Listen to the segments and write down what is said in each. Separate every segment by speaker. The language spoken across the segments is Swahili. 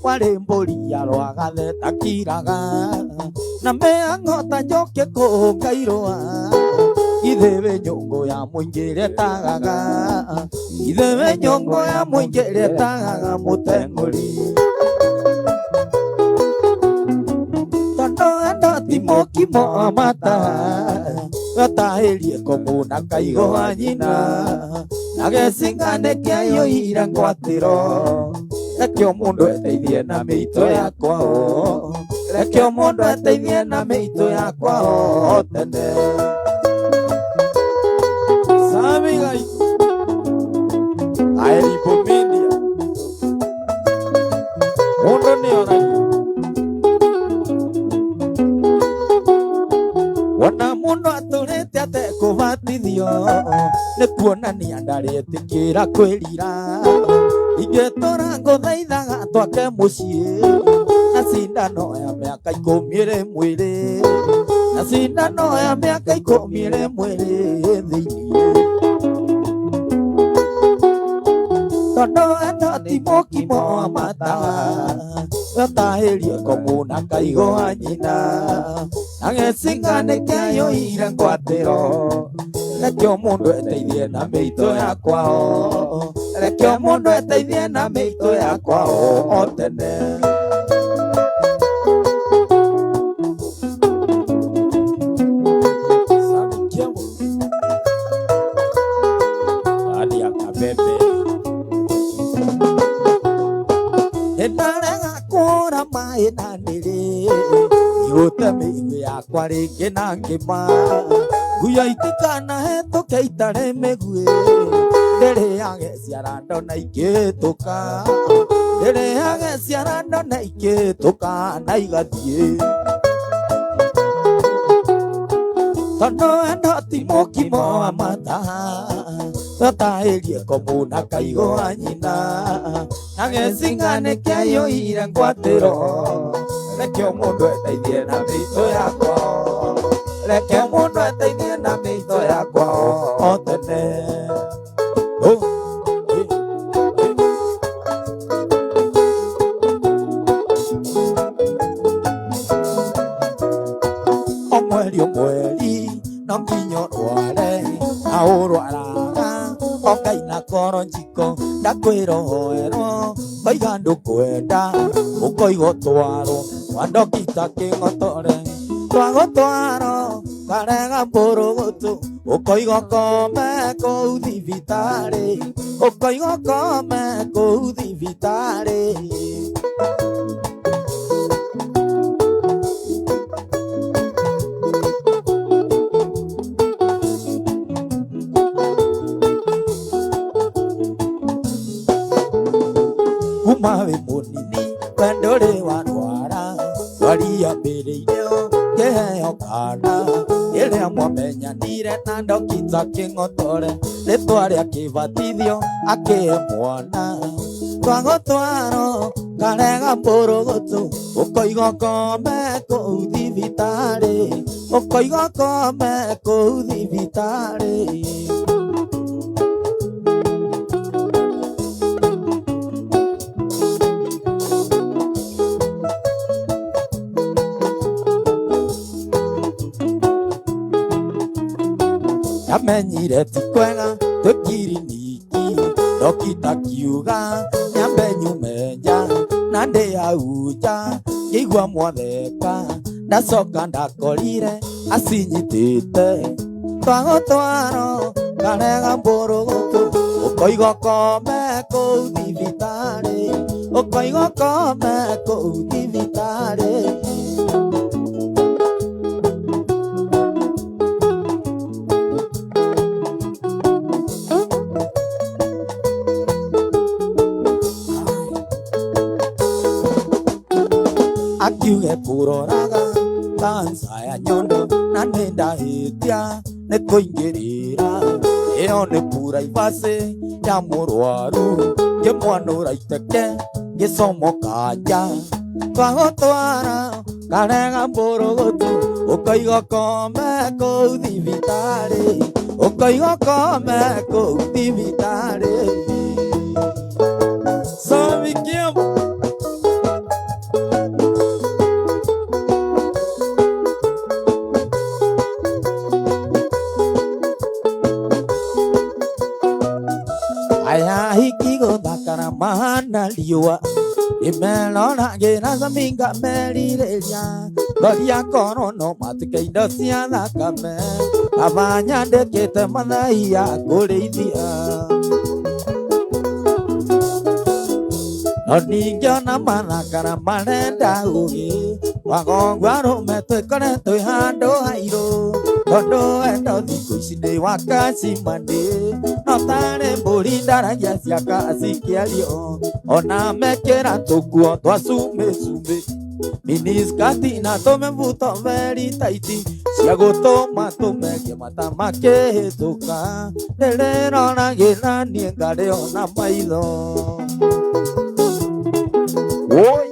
Speaker 1: wale mbori ya rwagathe takiraga na meang'ota njoke kũngairũa ithe nyũngũ ya mũingĩ rĩetagaga ithe nyũngũ ya mũingĩ rĩetagaga mũteng'ũri tondũ endo ti mũkimo mata gatahĩrie komuna kaigũa nyina na gecingane kĩayo ira ngwatĩro rekio mũndũ eteithie na mĩito yakwa rekio mũndũ eteithie na mĩito yakwa tene Samigai aeripomindia mũndũ nĩoragia wona mũndũ atũrĩte atekũbatithio nĩ kuonania ndarĩtĩkĩra kwĩrira ingĩtũra ngũthaithaga twake mũciĩ na cindano ya mĩaka 12 na cindano ya mĩaka 12 thĩinĩ tondũ endo ti mũkimo wa mata gatahĩrie komuna kaigũa nyina na gecingane kĩayo ira ngwatĩro rekio mũndũ eteithie na mĩito yakwa rekio mũndũ eteithie na mĩito yakwa o tene endarega kũra maĩ na nĩrĩ igũte mĩigũ yakwa rĩngĩ na ngĩma nguya itikanahetũke itarĩ mĩguĩ ndĩrĩage ciarando na ikĩhĩtũka ndĩrĩage ciarando na ikĩhĩtũka na igathiĩ tondũ endo ti mũkimo wa mata gatahĩrie komuna kaigũa nyina na gecingane kĩayo ira ngwatĩro rekio mũndũ eteithie na mĩito yakwa rekio mũndũ eteithie na mĩito yakwa o tene o mweri o mweri no nginya ũrware na ũrwaraga o Ngai na koro njiko ndakwĩra ũhoerwo koiga ndũkwenda ũkoiga ũtwarwo kwa ndogita kĩng'otore twagũtwarwo karega mbũrũgũtũ ũkoiga ũkome kũu thibitarĩ ũkoiga ũkome kũu thibitarĩ kuma wĩ mũnini we ndũrĩ warwara wariambĩrĩirio kĩheo kana ĩrĩa mwamenyanire na ndogita kĩng'otore rĩtwa rĩa kĩbatithio akĩhe mwana twagũtwarwo karega mbũrũgũtũ ũkoiga ũkome kũu thibitarĩ ũkoiga ũkome kũu thibitarĩ amenyire ti kwega twĩkiriniki ndogita kiuga nyambe nyume nja na ndĩ hau nja ngĩigua mwatheka ndacoka ndakorire acinyitĩte twagũtwarwo karega mbũrũgũtũ ũkoiga ũkome kũu thibitarĩ ũkoiga ũkome kũu thibitarĩ akiuge kũroraga kansa ya nyondo na nĩ ndahĩtia nĩ kũingĩrĩra ĩyo nĩ puraibacĩ ya mũrwaru ngĩmwanũra iteke ngĩcomoka nja twagũtwara karega mbũrũgũtũ ũkoiga ũkome kũu thibitarĩ ũkoiga ũkome kũu thibitarĩ Sabikiemo na liua imelona gena zaminga melirelia loria korono matikaindo cia thakame abanya ndekete mathai ya kũrĩithia ningĩona mathakara marenda ũgĩ wagongwa rũme twĩkore twĩ handũ hairũ tondũ wendo thikũ ici nĩ wa kacimandĩ no tarĩ mbũri ndaragia cia kacikĩario ona mekĩra tũkuo twa cumĩcumĩ miniskati na tũmĩbuto very tight cia gũtũma tũmerie mata makĩhĩtũka ndĩrĩroragĩra niĩ ngarĩona maitho Oi,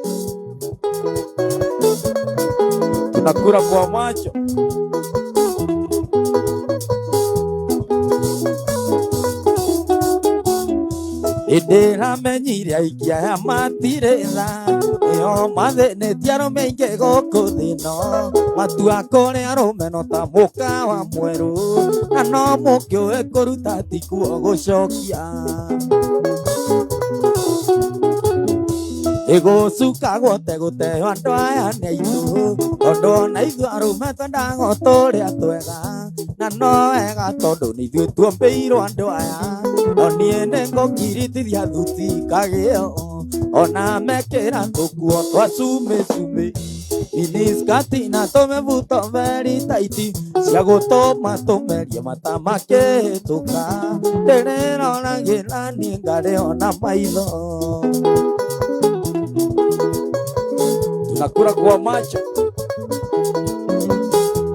Speaker 1: tunakula kwa macho. Idera menyire aikia ya matireza eo mathenetie arũme aingĩ gũkũ thĩ ĩno matua kũrĩa arũme no ta mũkawa mwerũ na no mũkĩũĩ kũruta tikuo gũcokia Egosuka gote gũteo andũ aya nĩ aitũ tondũ ona ithuĩ arũme twendaga tũrĩa twega na no wega tondũ nĩ ithuĩ tuombĩirwo andũ aya no niĩ nĩngũkiritithia thuti kagĩo ona mekĩra tũkuo twa cumĩcumĩ miniskati na tũmĩbuto very tight cia gũtũma tũmerie mata makĩhĩtũka ndĩrĩroragĩra niĩ ngarĩona maitho Tunakula kwa macho.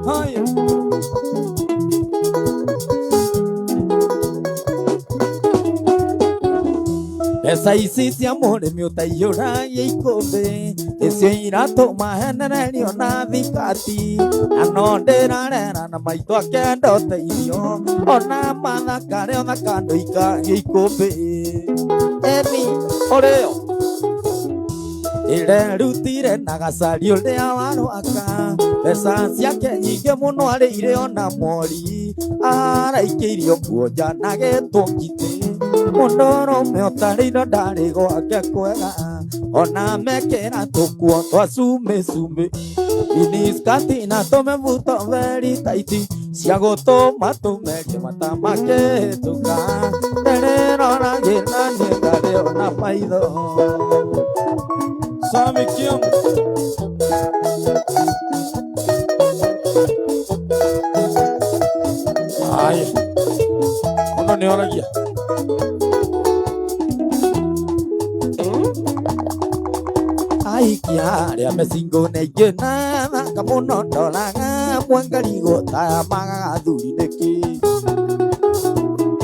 Speaker 1: Haya. Pesa ici cia mũrĩmi ũtaiyũragia ikũmbĩ icio iratũma henererio na thikati na no ndĩrarera na maitho akenda ũteithio ona mathakare ona kando ikagia ikũmbĩ eni ũrĩo irerutire na gacario rĩa warwaka mbeca ciake nyingĩ mũno arĩire ona mori araikĩirio kuonja na gĩtwo ngitĩ mũndũ ũrũme ũtarĩirwo ndarĩ gwake kwega ona mekĩra tũkuo twa cumĩcumĩ miniskati na tũmĩbuto very tight cia gũtũma tũmerie mata makĩhĩtũka ndĩrĩroragĩra niĩ ngarĩona maitho Sami Kim Ay Ono ni oragia Ay kiaria mesingo neige nada kamuno ndolaga mwangarigo ta maga thuri neki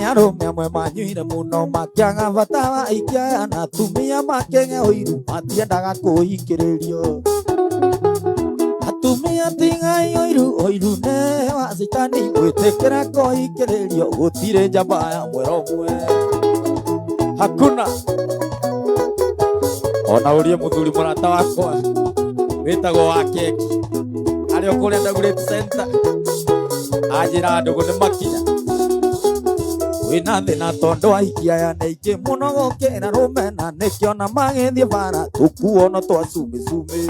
Speaker 1: Arũme amwe manyuire mũno makĩaga bata wa aikia na atumia makenge ũiru matiendaga kũhingĩrĩrio atumia tigai ũiru nĩ wa citani gwĩtĩkĩra kũhingĩrĩrio gũtirĩ njamba ya mweromwe hakuna ona ũrie mũthuri mũrata wakwa wĩtagwo wa keki arĩ o kũrĩa Dagoretti Center anjĩra ndũgũ nĩ makinya Wĩna thĩna tondũ aikia aya nĩ aingĩ mũno gũkĩra arũme na nĩkĩo ona magĩthiĩ bara tũkuo no twa cumĩcumĩ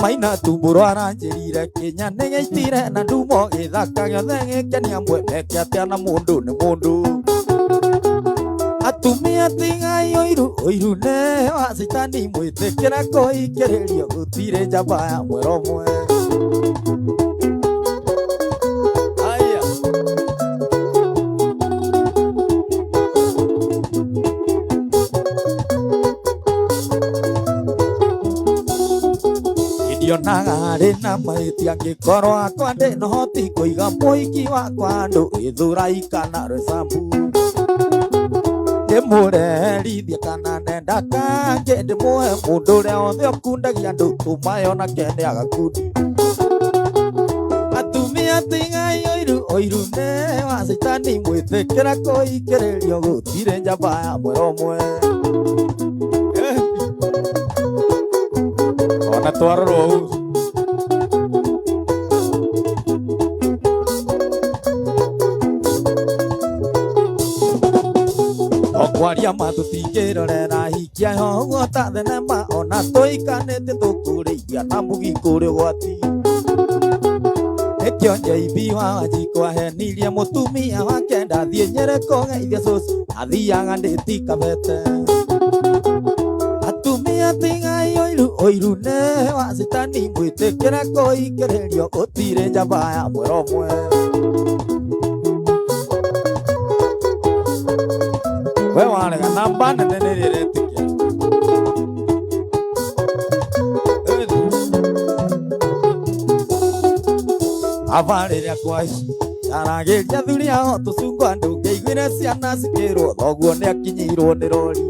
Speaker 1: Maina Tumbũrũ aranjĩrire Kenya nĩ gĩitire na ndumo gĩthaka gĩothe gĩkenia amwe meke atĩa na mũndũ nĩ mũndũ atumia tigai ũiru nĩ wa citani mwĩtĩkĩra kũhingĩrĩrio gũtirĩ njamba ya mweromwe Ndionaga harĩ na mahĩtia angĩkorwo akwa ndĩna ũhoti kũiga mũhiki wakwa handũ gĩthũrai kana Roysambu ndĩmũreheriithie kana nenda kangĩ ndĩmũhe mũndũ ũrĩa wothe ũkundagia andũ tũmayo na kene agakundi atumia tigai ũiru nĩ wa citani mwĩtĩkĩra kũhingĩrĩrio gũtirĩ njamba ya mweromwe ona twarorwo ũũ okwaria Ria matutikero rera hikia hogo tathene ma ona toikanete tukuria tambugi kuri gwati ekyo njeibi wa jikwa henirie mutumia wake ndathie Nyereko geithia cucu athiaga nditikabete atumia tigai oiru ne wacitani mwitikire kuingiririo gutire njamba ya mweromwe we warega namba nene niretikia avariria kwaici aragiria thuri ao tucungwa ndungiiguire ciana cikirwo thoguo ni akinyirwo ni rori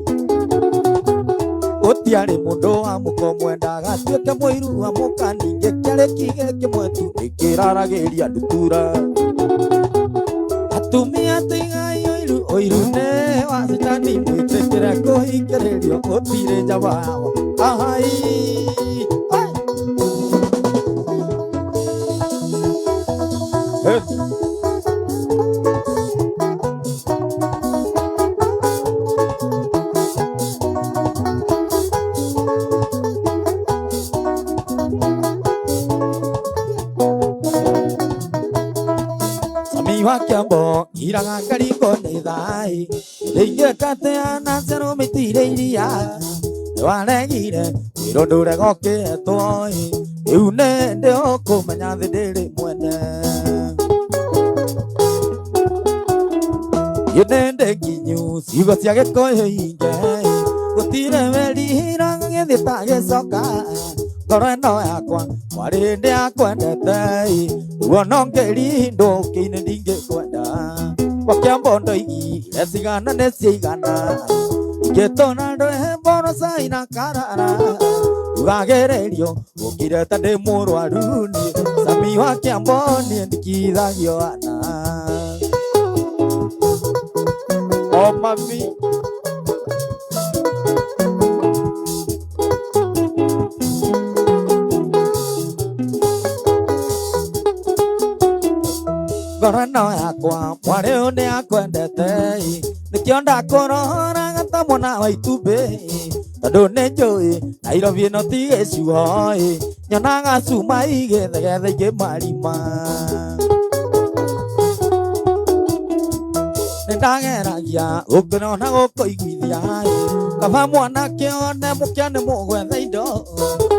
Speaker 1: gutiari mundu wa mukomwe ndagatuike muiru wa muka ningi kiari kige kimwe tu ikiraragiria ndutura atumia tigai oiru ne wacitani mwitikire kuhingiririo gutire njamba yao ahai Samiwa kiambo iraga kariko ni thai Ringe kateana cero mitire iria Niwaregire irondure goketwo Riu nende ukumenya thi ndiri mwene Yunende nginyu ciugo cia gikuyu inge Gutire werira githi tagicoka Ngoro ino yakwa mwari ndi akwendete Ruo no ngeri nduki-ini ndingikwenda Kwa kiambo ndoigire cigana ni ciaigana Ingitona ndwehe mboroca ina karara Ugagererio gukire ta ndi murwaru ni Sami wa kiambo ni ndikithagio ana Oh mami Ngoro ino yakwa mwari uyu ni akwendete Nikio ndakurora gata mwana wa itumbi Tondu ni njui Nairobi ino ti gicigo Nyonaga cuma igethe ikimarima Nindageragia gukirona gukuiguithia Kaba mwanake one mukia ni mugwetha indo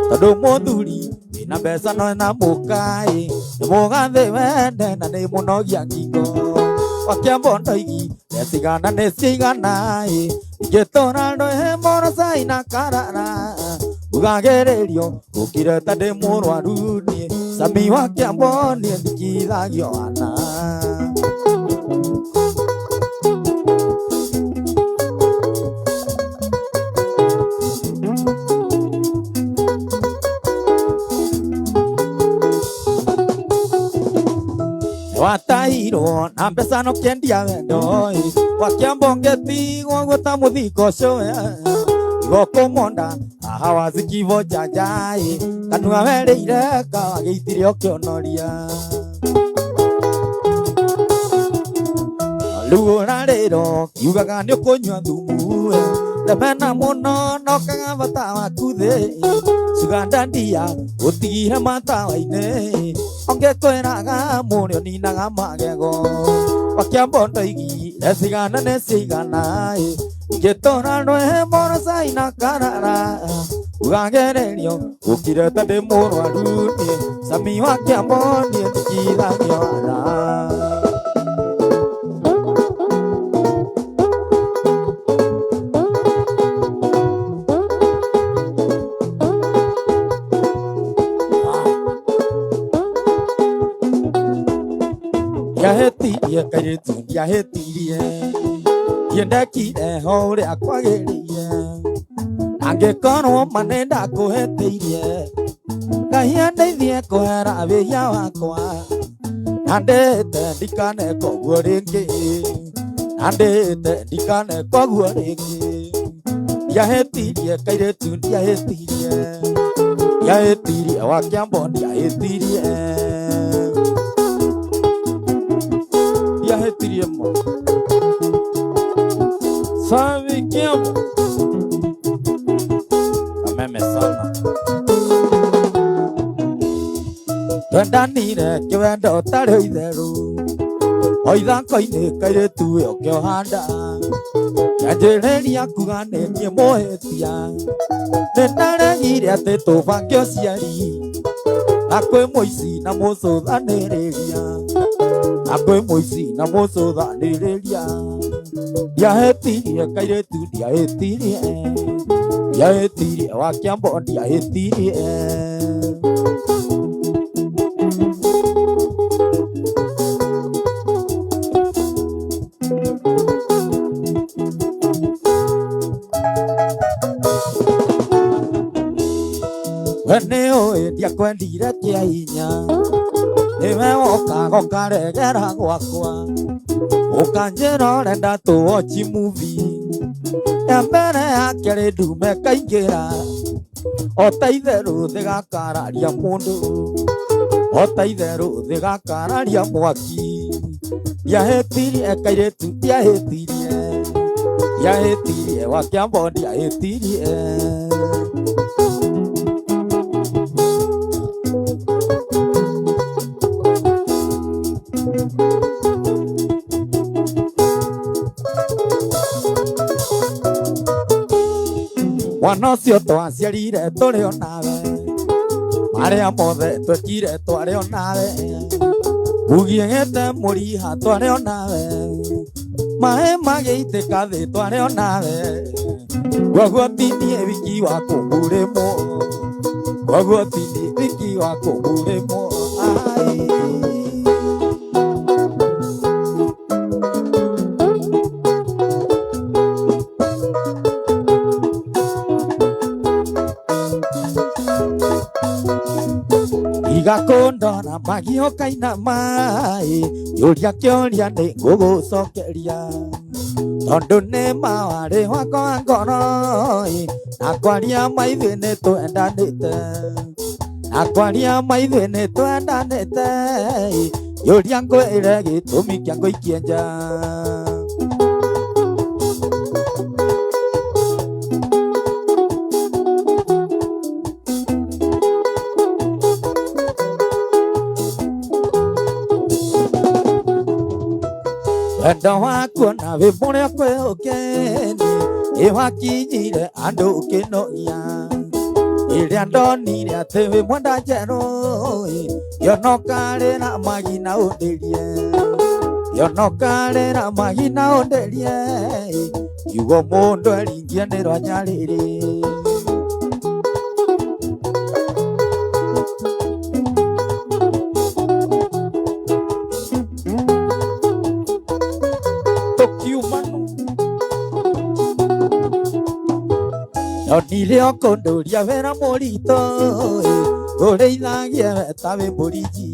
Speaker 1: Tondu muthuri wina mbeca no na mukai Ni mugathi wende na ni munogia ngingo Kwa kiambo ndoigi Necigana ni ciigana Ingitora ndwehe mboroca ina karara Ugagererio gukire ta ndi murwaru ni Sami wa kiambo ni ndikithagio ana Watahirwo na mbeca no kendia wendo Kwa kiambo ngetigwo gwita muthiko coe Igokumonda aha wazikivo jajai Kanua wereire kawageitire ukionoria Riu urariro kiugaga ni ukunyua thumu Remena muno nokaga bata waku thi Cuga ndia utigire matawa-ini Ongekwiraga murio ninaga magego Kwa kiambo ndoigire cigana ni ciigana Ingitora ndwehe mboroca ina karara Ugagererio gukire ta ndi murwaru ni Sami wa kiambo ni ndikithagio ana Yahetirie kairitu yahetirie Yendekire ho uria kwagiririe Angikorwo manenda kuheteirie Ngai ndeithie kuhera wĩia wakwa Na ndĩte ndikaneka ũguo rĩngĩ Na ndĩte ndikaneka ũguo rĩngĩ Ndiahĩtirie kairitu ndiahĩtirie Ndiahĩtirie wa Kiambo ndiahĩtirie Ndiahĩtirie mo Sabe Kiambo Kameme sana Twendanire kiwendo tari itheru Oithako-ini kairetu yokio handa Yanjĩrĩria kuga nĩ niĩ mũhĩtia Nĩndaregire atĩ tũbange ũciari Na kwĩ mũici na mũcũthanĩrĩria Na kwĩ mũici na mũcũthanĩrĩria Ndiahĩtirie kairetu ndiahĩtirie Ndiahĩtirie wa Kiambo ndiahĩtirie Wene oe ndiakwendire kĩa hinya Nĩwe woka gũkaregera gwakwa Ũkanjĩra ũrenda tũwatch movie Ya mbere ya kerĩ ndume kaingĩra O ta itherũ thĩ gakararia mũndũ O ta itherũ thĩ gakararia mwaki Ndiahĩtirie kairetu ndiahĩtirie Ndiahĩtirie wa Kiambo ndiahĩtirie Mwana ũcio twaciarire tũrĩ o nawe Marĩa mothe twekire twarĩ o nawe Ũgiĩte mũriha twarĩ o nawe Maĩ magĩitĩka thĩ twarĩ o nawe Koguo tinie wiki wa kũmurĩmwo Koguo tinie wiki wa kũmurĩmwo Igakondona magĩoka-ina maĩ Yũria kĩũria nĩ ngũgũcokeria Tondũ nĩ mawarĩ wakwa ngoro Na kwaria maithuĩ nĩ twendanĩte Na kwaria maithuĩ nĩ twendanĩte Yũria ngwĩre gĩtũmi kĩa ngũikie nja Wendo waku na wĩ mũrĩa kwĩhũkeni Nĩwakinyire andũ ũkĩnogia Rĩrĩa ndonire atĩ wĩ mwenda njerũ Yonokarĩra magina ũndĩrie Yonokarĩra magina ũndĩrie Kiugo mũndũ eringie nĩ rwanya rĩrĩ Nonire okũndũria wĩra mũritũ Ũrĩithagie weta wĩ mũriji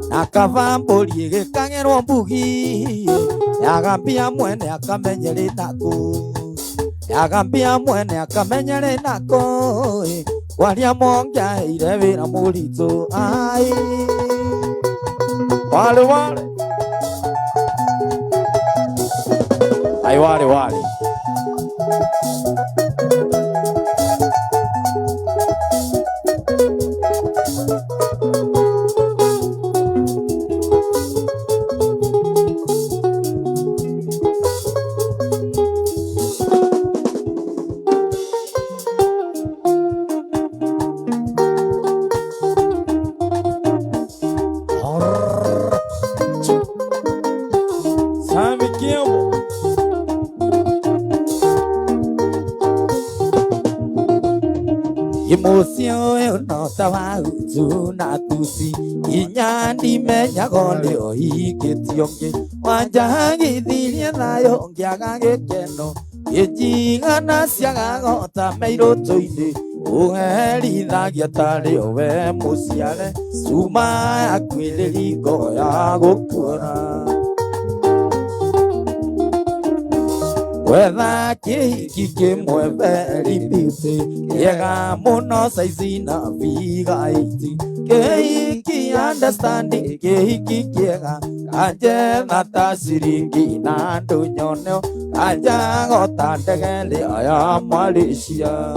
Speaker 1: Na kaba mbũri ĩgĩkang'ĩrwo mbugi Yagambia mwene akamenya rĩ nakũ Yagambia mwene akamenya rĩ nakũ Kwaria mongiaheire wĩra mũritũ Wale wale Ai wale wale Emoción no estaba una tusi Inya ndimenya gole ohikĩtionge Wanja gĩthirie nayo ngĩaga gĩkeno Gĩjigana ciagagota meirũtũ-inĩ Ũherithagia tarĩ o we mũciare Cuma yakwĩrĩri ngo ya gũkuona Wetha kĩhiki kĩmwe very beauty Kĩega mũno saizi na viga iti Kĩhiki understanding hiki kiega kanje nata siringi na ndunyono kanja gotandegele aya Malaysia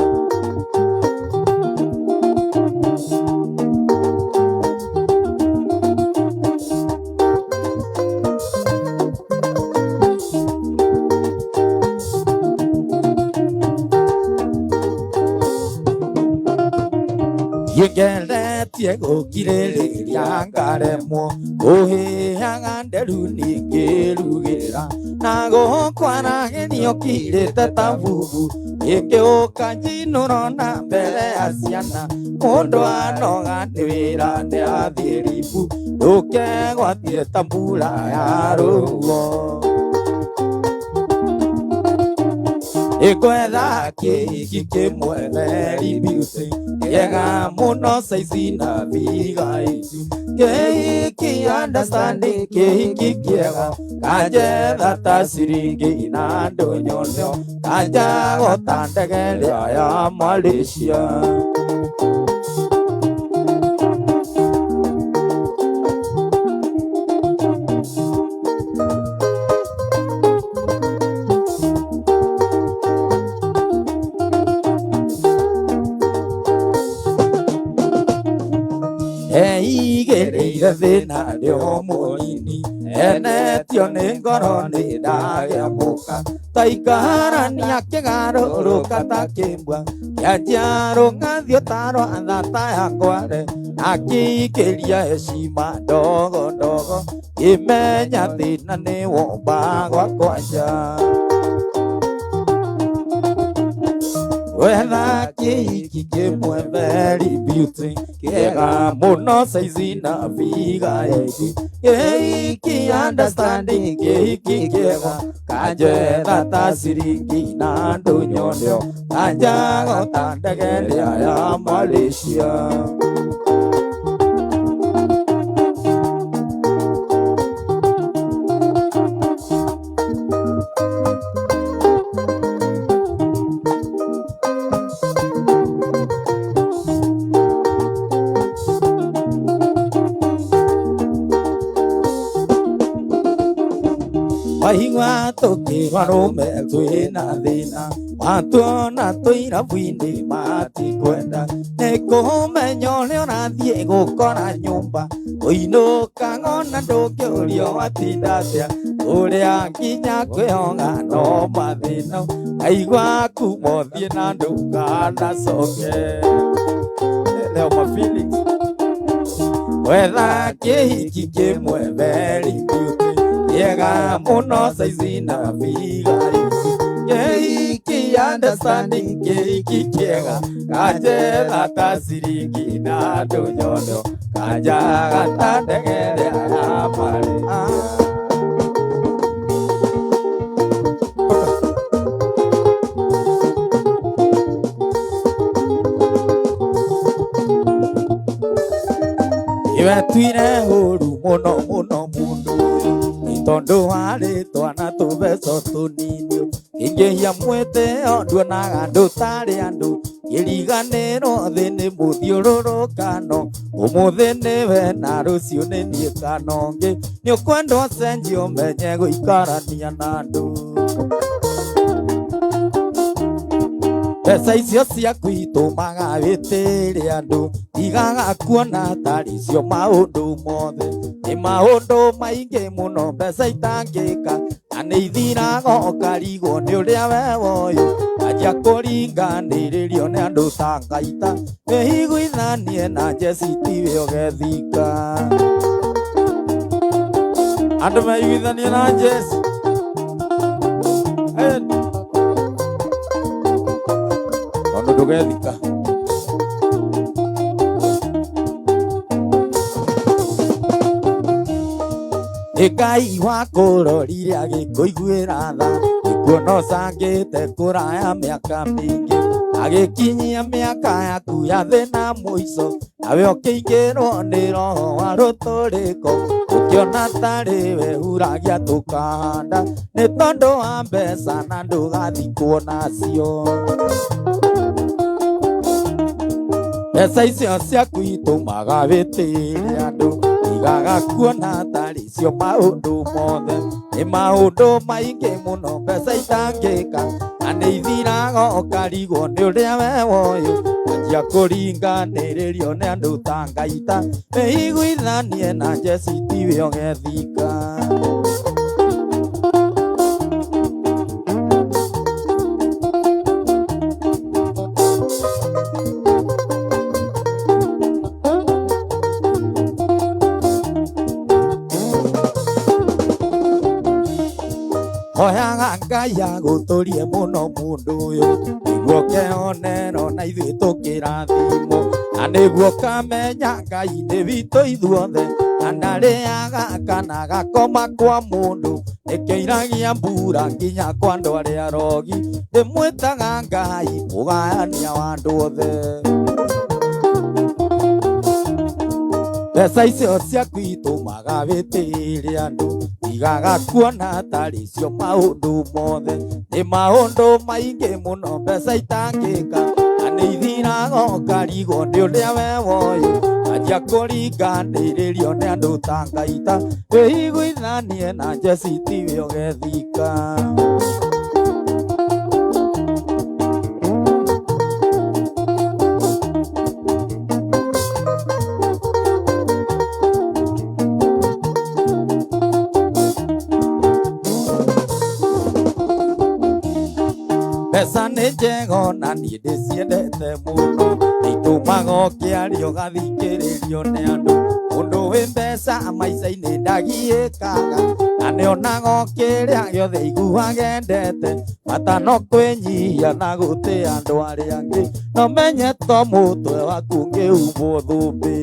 Speaker 1: Yengele tiego kirele yangare mo ohe yangande luni gerugera nago kwana genio kire tatavuvu eke okanji nona bele asiana mondo anoga nevera ne adiribu doke gwatire tambula yarugo Ekwela ke mueveri beauty Yega muno saizina viga isi Ke understanding ke kiega Kanje data siringi inando nyono Kanja gotandegele aya Malaysia Vena leo moini ene tione gorone daga muka taikara ni akegaro rokata kembwa ya jaro ngadio taro andata yakware akikelia heshima dogo dogo imenya thina ni womba gwakwaja Whether ke very beauty Kega muno saizina viga eki Ke understanding kega Kanje data siringi na ndunyono Kanja gotandegele aya Malaysia Wahingwa toki warome tuina dhina Watuona tuina vwindi mati kwenda Neko menyo leo na Diego kona nyumba Uinuka ngona ndoke ulio watindatia Urea nginya kwehonga no mathino Aigwa kumothie na nduka na soke Leo my feelings Whether ke mueveri beauty Yega muno saizina viga Ke understanding ke kiega Kanje data siringi na dunyono Kanja gata degele ayamare Iwe tuine huru muno Tondo wale twana tubeso tunini Inge ya mwete onduanaga andu tari andu Iriganero thini muthiururukano Umuthi niwe na rucio ni nie kanongi Ni ukwenda ucenjie umenye guikarania na andu Mbeca icio ciaku itumaga witire andu Tigaga kuona tari cio maundu mothe Ni maundu maingi muno mbeca itangika Na ni ithiraga ukarigwo ni uria we woyo Anjia kuringaniririo ni andu ta ngaita Wihiguithanie na Jesse tiwe ugethika Andu meiguithanie na Jesse Tondu ndugethika Ngai wakurorire agikuiguira tha Ikuona ũcangĩte kũraya mĩaka mĩingĩ Agĩkinyia mĩaka yaku ya thĩna mũico Nawe ũkĩingĩrwo nĩ roho wa rũtũrĩko Ũkĩona tarĩ we huragia tũkahanda Nĩ tondũ wa mbeca na ndũgathikwo nacio mbeca icio ciaku itũmaga wĩtĩre andũ igaga kuona tarĩ cio maũndũ mothe nĩ maũndũ maingĩ mũno mbeca itangĩka na nĩ ithiraga ũkarigwo nĩ ũrĩa we woyũ anjia kũringanĩrĩrio nĩ andũ ta ngaita wĩiguithanie na Jesse tiwe ũgethika. Hoyaga Ngai agũtũrie mũno mũndũ ũyũ nĩguo kehonero na ithuĩ tũkĩrathimwo na nĩguo kamenya Ngai nĩ witũ ithuothe na ndarĩaga kana gakoma kwa mũndũ nĩkĩiragia mbura nginya kwa andũ arĩa arogi ndĩmwĩtaga Ngai mũgayania wa andũ othe. Mbeca icio ciaku itũmaga wĩtĩre andũ igaga kuona tarĩ cio maũndũ mothe nĩ maũndũ maingĩ mũno mbeca itangĩka na nĩ ithiraga ũkarigwo nĩ ũrĩa we woyũ anjia kũringanĩrĩrio nĩ andũ ta ngaita wĩiguithanie na Jesse tiwe ũgethika. Mbeca nĩ njega na niĩ ndĩciendete mũno nĩitũmaga ũkĩaria ũgathikĩrĩrio nĩ andũ mũndũ wĩ mbeca maica-inĩ ndagiĩkaga na nĩonaga ũkĩrĩa gĩothe iguaga endete bata no kwĩnyihia na gũtĩa andũ arĩa angĩ no menye to mũtwe waku ũngĩhumwo thũmbĩ.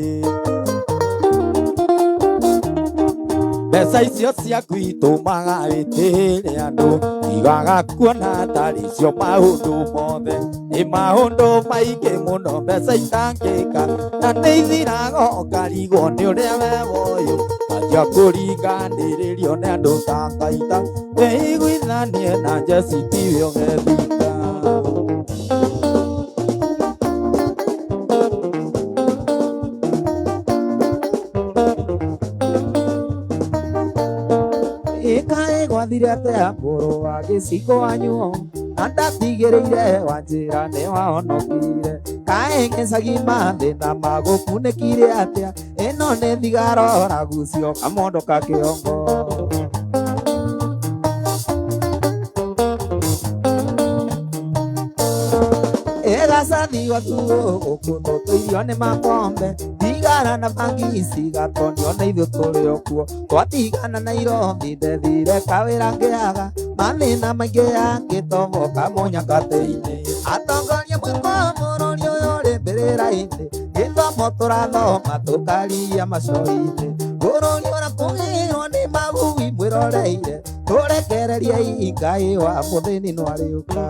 Speaker 1: Mbeca icio ciaku itũmaga wĩtĩre andũ igaga kuona tarĩ cio maũndũ mothe nĩ maũndũ maingĩ mũno mbeca itangĩka na nĩ ithiraga ũkarigwo nĩ ũrĩa we woyũ anjia kũringanĩrĩrio nĩ andũ ta ngaita wĩiguithanie na Jesse tiwe ũgethika. Ikaĩ gwathire atĩa mũrũ wa gĩcigo wanyu na ndatigĩrĩire Wanjĩra nĩ wahonokire kaĩ gĩcagi mathĩna magũkunĩkire atĩa ĩno nĩ thigara ũragucio kamondo ka kĩongo. Gacathi gatuo gũkũthũkĩirio nĩ makombe thigara na bangi cigatonio na ithuĩ tũrĩ o kuo twatigana na irothi ndethire kawĩra ngĩaga mathĩna maingĩ yangĩtoboka mũnyakatĩ-inĩ atongoria mwĩko bũrũri ũyũ ũrĩ mbĩrĩra-inĩ gĩthomo tũrathoma tũkaria macoro-inĩ bũrũri ũrakũgĩrwo nĩ magui mwĩroreire tũrekererie Ngai wa mũthĩni no arĩũka.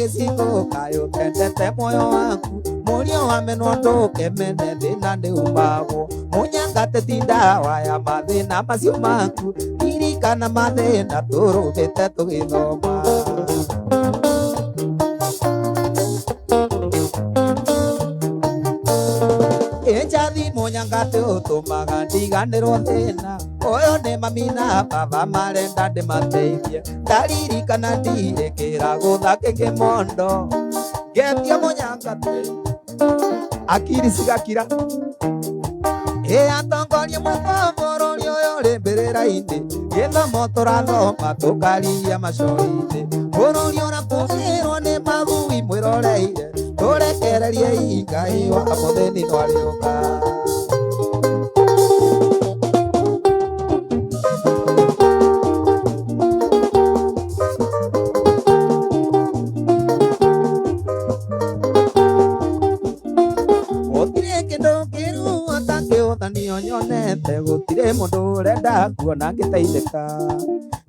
Speaker 1: Gĩcigo kayo tendete moyo waku mũrio wamenwo ndũkemene thĩna nĩumagwo mũnyangateti ndawa ya mathĩna macio maku ririkana mathĩna tũrũmĩte tũgĩthoma. Njathi mũnyangate ũtũmaga ndiganĩrwo thĩna ũyũ nĩ mami na baba marenda ndĩmateithie ndaririkana ndirĩkĩra gũthake kĩmondo ngetia mũnyangate akiri cigakira. Atongoria mwĩko bũrũri ũyũ ũrĩ mbĩrĩra-inĩ gĩthomo tũrathoma tũkaria macoro-inĩ bũrũri ũrakũgĩrwo nĩ magui mwĩroreire tũrekererie Ngai wa mũthĩni no arĩũka. Gũtirĩ kĩndũ kĩru atangĩũthanio nyonete gũtirĩ mũndũ ũrenda kuona ngĩteithĩka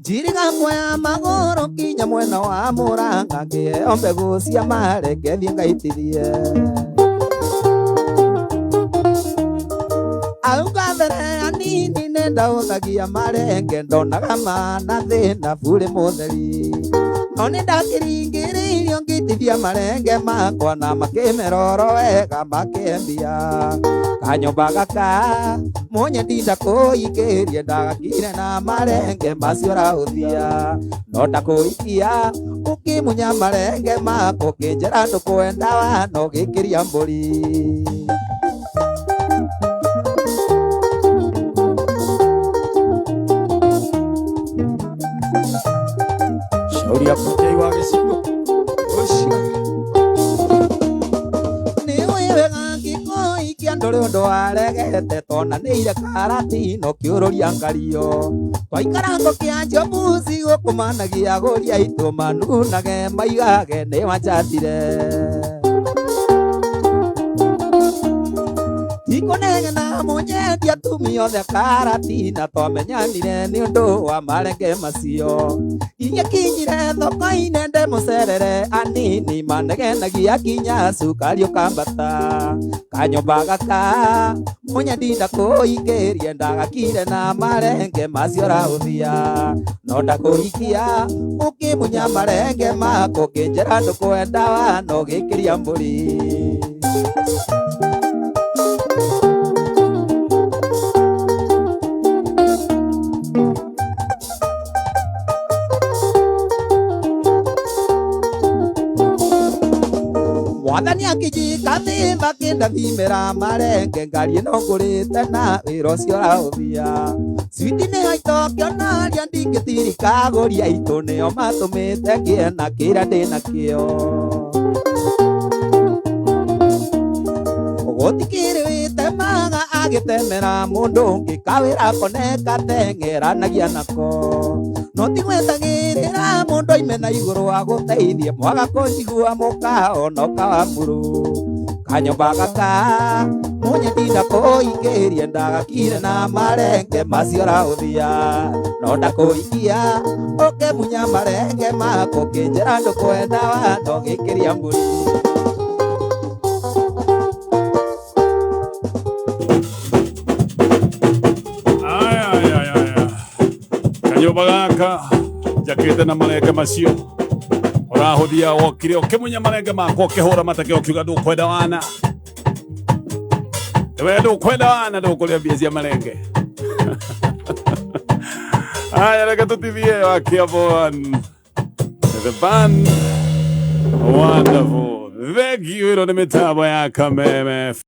Speaker 1: njiriga moya magũrũ kinya mwena wa Mũrang'a ngĩheo mbegũ cia marenge thiĩ ngaitithie auga mbere anini nĩ nĩndaũthagia marenge ndonaga mana thĩna burĩ mũtheri no nĩndakĩringĩrĩirio ngĩitithia marenge makwa na makĩmeroro wega makĩembia kanyũmba gaka mũnye ndinda kũingĩrie ndagakire na marenge macio raũthia no ndakũikia ũkĩmunya marenge makwa ũkĩnjĩra ndũkwenda wana ũgĩkĩria mbũri shauri ya kujai wa gĩcigo ũcio nĩ wega ngĩkoi kĩa ndũrĩ ũndũ waregete tonanĩire karati no kĩũrũria ngario twaikarango kĩa njomuci gũkũmanagia agũri aitũ manunage maigage nĩ wanjatire ikonege na mũnyendia tumia othe karati na twamenyanire nĩ ũndũ wa marenge macio ingĩkinyire thoko-inĩ ndĩmũcerere anini manegenagia kinya cukari ũkambata kanyũmba gaka mũnye ndinda kũingĩrie ndagakire na marenge macio raũthia no ndakũhikia ũkĩmunya marenge makwa ũkĩnjĩra ndũkwenda wana ũgĩkĩria mbũri Mwathani akĩnjĩka thĩmba kĩndathimĩra marenge ngari ĩno ngũrĩte na wĩra ũcio raũthia switi nĩ haitokĩonaria ndingĩtirika agũri aitũ nĩo matũmĩte ngĩe na kĩrĩa ndĩ nakĩo gũtikĩrĩte maga agĩtemera mũndũ ũngĩ kawĩra kone kateng'eranagia nako no tigwetagĩrĩra mũndũ oime na igũrũ agũteithie mwaga kũnjigua mũka onoka wa mburu kanyũmba gaka mũnye ndinda kũingĩrie ndagakire na marenge macio raũthia no ndakũikia ũkĩmunya marenge makwa ũkĩnjĩra ndũkwenda wana ũgĩkĩria mbũri kanyũmba gaka njakĩte na marenge macio ũrahũthia wokire ũkĩmunya marenge makwa ũkĩhũra mateke ũkiuga ndũkwenda wana we ndũkwenda wana ndũkũrĩa mbia cia marenge aya reke tũtithie wakiabon the band wonderful thank you ĩno nĩ mĩtambo ya Kameme.